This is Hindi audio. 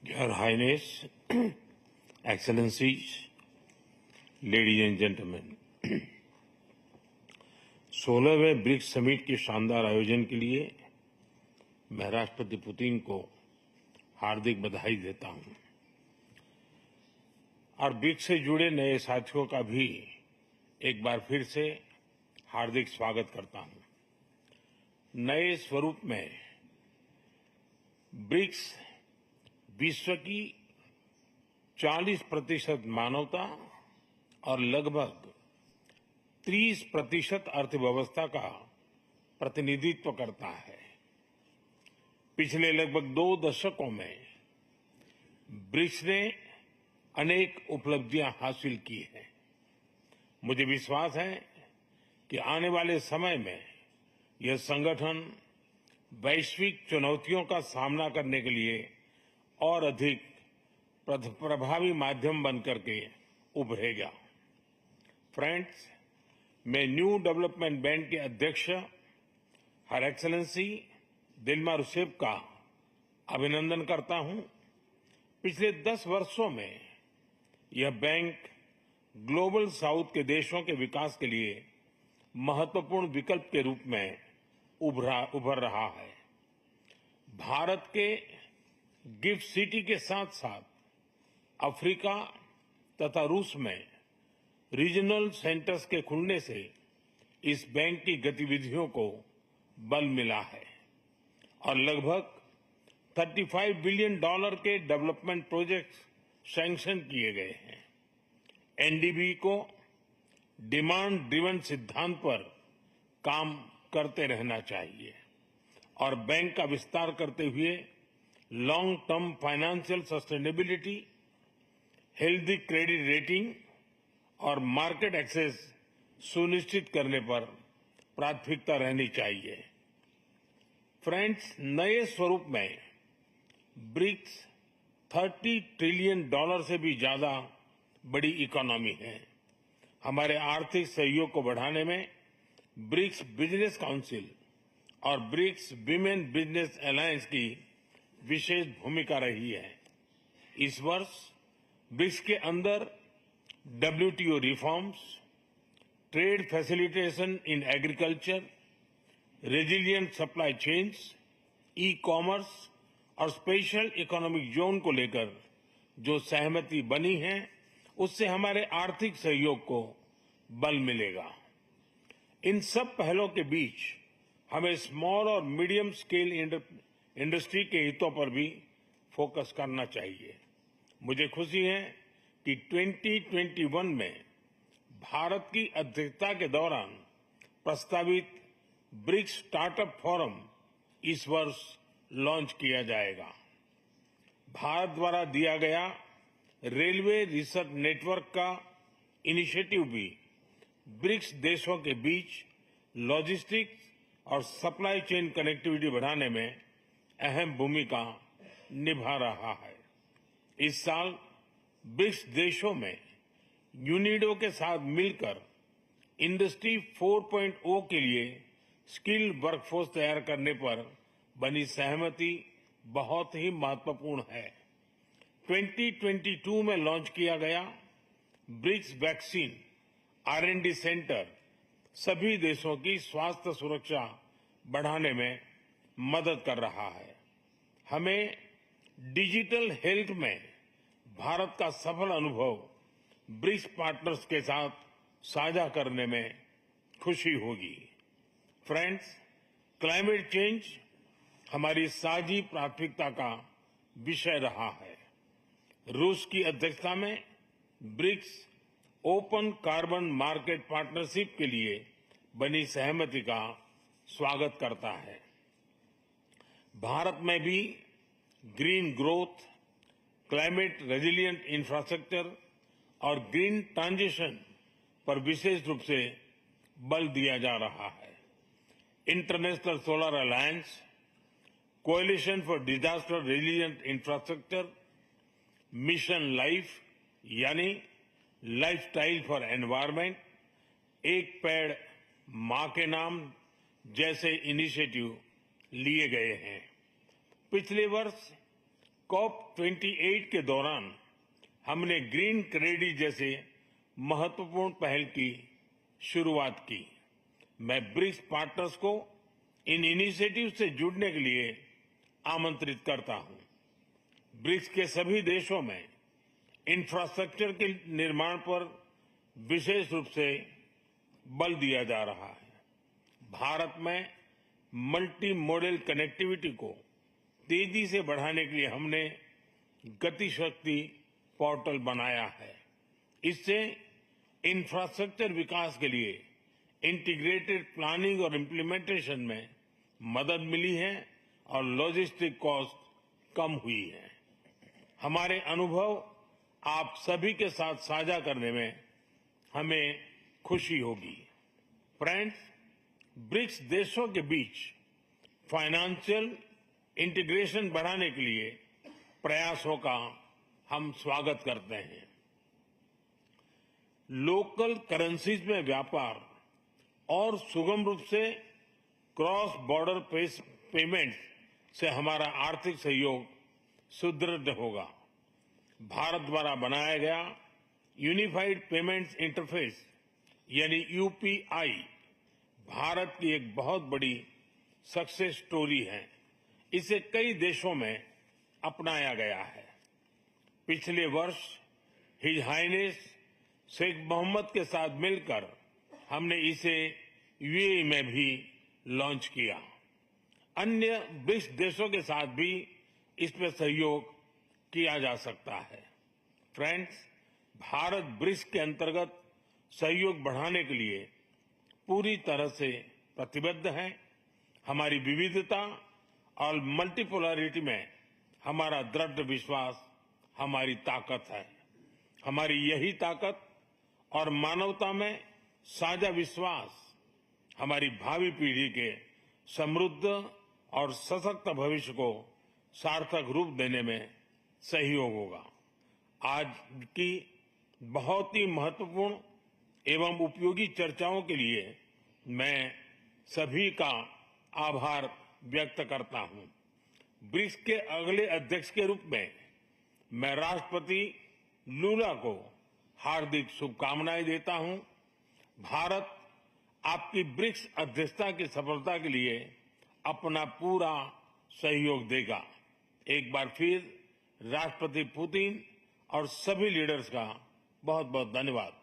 Your Highness, Excellencies, ladies and gentlemen, 16वें ब्रिक्स समिट के शानदार आयोजन के लिए मैं राष्ट्रपति पुतिन को हार्दिक बधाई देता हूं और ब्रिक्स से जुड़े नए साथियों का भी एक बार फिर से हार्दिक स्वागत करता हूं। नए स्वरूप में ब्रिक्स विश्व की 40% मानवता और लगभग 30% अर्थव्यवस्था का प्रतिनिधित्व करता है। पिछले लगभग 2 दशकों में ब्रिक्स ने अनेक उपलब्धियां हासिल की हैं। मुझे विश्वास है कि आने वाले समय में यह संगठन वैश्विक चुनौतियों का सामना करने के लिए और अधिक प्रभावी माध्यम बनकर के उभरेगा। फ्रेंड्स, मैं न्यू डेवलपमेंट बैंक के अध्यक्ष हर एक्सेलेंसी दिल्मा रूसेफ का अभिनंदन करता हूं। पिछले 10 वर्षों में यह बैंक ग्लोबल साउथ के देशों के विकास के लिए महत्वपूर्ण विकल्प के रूप में उभर रहा है। भारत के गिफ्ट सिटी के साथ साथ अफ्रीका तथा रूस में रीजनल सेंटर्स के खुलने से इस बैंक की गतिविधियों को बल मिला है और लगभग $35 बिलियन के डेवलपमेंट प्रोजेक्ट्स सैंक्शन किए गए हैं। एनडीबी को डिमांड ड्रिवन सिद्धांत पर काम करते रहना चाहिए और बैंक का विस्तार करते हुए long term financial sustainability, healthy credit rating और मार्केट एक्सेस सुनिश्चित करने पर प्राथमिकता रहनी चाहिए। फ्रेंड्स, नए स्वरूप में ब्रिक्स $30 ट्रिलियन से भी ज्यादा बड़ी इकोनॉमी है। हमारे आर्थिक सहयोग को बढ़ाने में ब्रिक्स बिजनेस काउंसिल और ब्रिक्स विमेन बिजनेस अलायंस की विशेष भूमिका रही है। इस वर्ष ब्रिक्स के अंदर WTO reforms, trade facilitation in agriculture, resilient supply chains, e-commerce और स्पेशल इकोनॉमिक जोन को लेकर जो सहमति बनी है, उससे हमारे आर्थिक सहयोग को बल मिलेगा। इन सब पहलों के बीच हमें स्मॉल और मीडियम स्केल इंडस्ट्री के हितों पर भी फोकस करना चाहिए। मुझे खुशी है कि 2021 में भारत की अध्यक्षता के दौरान प्रस्तावित ब्रिक्स स्टार्टअप फोरम इस वर्ष लॉन्च किया जाएगा। भारत द्वारा दिया गया रेलवे रिसर्च नेटवर्क का इनिशिएटिव भी ब्रिक्स देशों के बीच लॉजिस्टिक्स और सप्लाई चेन कनेक्टिविटी बढ़ाने में अहम भूमिका निभा रहा है। इस साल ब्रिक्स देशों में यूनिडो के साथ मिलकर इंडस्ट्री 4.0 के लिए स्किल्ड वर्कफोर्स तैयार करने पर बनी सहमति बहुत ही महत्वपूर्ण है। 2022 में लॉन्च किया गया ब्रिक्स वैक्सीन R&D सेंटर सभी देशों की स्वास्थ्य सुरक्षा बढ़ाने में मदद कर रहा है। हमें डिजिटल हेल्थ में भारत का सफल अनुभव ब्रिक्स पार्टनर्स के साथ साझा करने में खुशी होगी। फ्रेंड्स, क्लाइमेट चेंज हमारी साझी प्राथमिकता का विषय रहा है। रूस की अध्यक्षता में BRICS open carbon market partnership के लिए बनी सहमति का स्वागत करता है। भारत में भी green growth, climate resilient infrastructure और ग्रीन ट्रांजिशन पर विशेष रूप से बल दिया जा रहा है। International solar alliance, coalition for disaster resilient infrastructure, mission life यानी लाइफस्टाइल फॉर एनवायरमेंट, एक पेड़ मां के नाम जैसे इनिशिएटिव लिए गए हैं। पिछले वर्ष COP28 के दौरान हमने ग्रीन क्रेडिट जैसे महत्वपूर्ण पहल की शुरुआत की। मैं ब्रिक्स पार्टनर्स को इन इनिशिएटिव से जुड़ने के लिए आमंत्रित करता हूं। ब्रिक्स के सभी देशों में इंफ्रास्ट्रक्चर के निर्माण पर विशेष रूप से बल दिया जा रहा है। भारत में मल्टी मॉडल कनेक्टिविटी को तेजी से बढ़ाने के लिए हमने गति शक्ति पोर्टल बनाया है। इससे इंफ्रास्ट्रक्चर विकास के लिए इंटीग्रेटेड प्लानिंग और इम्प्लीमेंटेशन में मदद मिली है और लॉजिस्टिक कॉस्ट कम हुई है। हमारे अनुभव आप सभी के साथ साझा करने में हमें खुशी होगी। फ्रेंड्स, ब्रिक्स देशों के बीच फाइनेंशियल इंटीग्रेशन बढ़ाने के लिए प्रयासों का हम स्वागत करते हैं। लोकल करेंसीज में व्यापार और सुगम रूप से क्रॉस बॉर्डर पेमेंट से हमारा आर्थिक सहयोग सुदृढ़ होगा। भारत द्वारा बनाया गया यूनिफाइड पेमेंट्स इंटरफेस यानी यूपीआई भारत की एक बहुत बड़ी सक्सेस स्टोरी है। इसे कई देशों में अपनाया गया है। पिछले वर्ष हिज हाइनेस शेख मोहम्मद के साथ मिलकर हमने इसे यूएई में भी लॉन्च किया। अन्य ब्रिक्स देशों के साथ भी इसमें सहयोग किया जा सकता है। फ्रेंड्स, भारत ब्रिक्स के अंतर्गत सहयोग बढ़ाने के लिए पूरी तरह से प्रतिबद्ध है। हमारी विविधता और मल्टीपोलरिटी में हमारा दृढ़ विश्वास हमारी ताकत है। हमारी यही ताकत और मानवता में साझा विश्वास हमारी भावी पीढ़ी के समृद्ध और सशक्त भविष्य को सार्थक रूप देने में सहयोग होगा। आज की बहुत ही महत्वपूर्ण एवं उपयोगी चर्चाओं के लिए मैं सभी का आभार व्यक्त करता हूं। ब्रिक्स के अगले अध्यक्ष के रूप में मैं राष्ट्रपति लूला को हार्दिक शुभकामनाएं देता हूं। भारत आपकी ब्रिक्स अध्यक्षता की सफलता के लिए अपना पूरा सहयोग देगा। एक बार फिर राष्ट्रपति पुतिन और सभी लीडर्स का बहुत बहुत धन्यवाद।